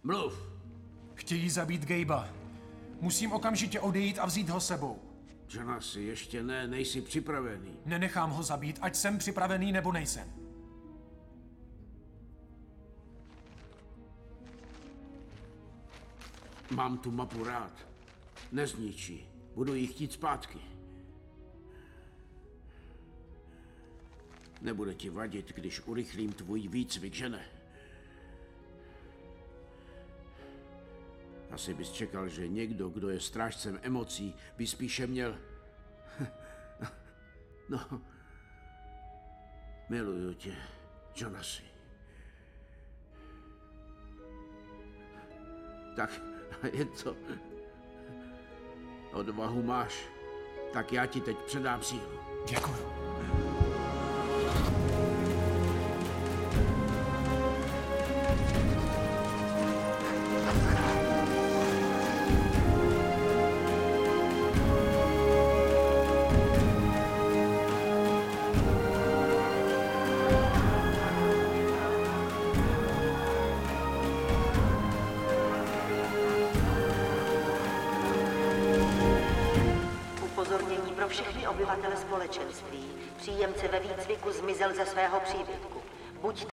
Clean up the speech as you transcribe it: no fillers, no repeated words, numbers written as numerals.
Mluv. Chtějí zabít Gabea. Musím okamžitě odejít a vzít ho sebou. Jonasi, ještě ne, nejsi připravený. Nenechám ho zabít, ať jsem připravený nebo nejsem. Mám tu mapu rád. Nezničí. Budu ji chtít zpátky. Nebude ti vadit, když urychlím tvůj výcvik, že ne? Asi bys čekal, že někdo, kdo je strážcem emocí, by spíše měl... No... Miluju tě, Jonasi. Tak je to... Odvahu máš. Tak já ti teď předám sílu. Děkuju. Upozornění pro všechny obyvatele společenství. Příjemce ve výcviku zmizel ze svého příbytku. Buď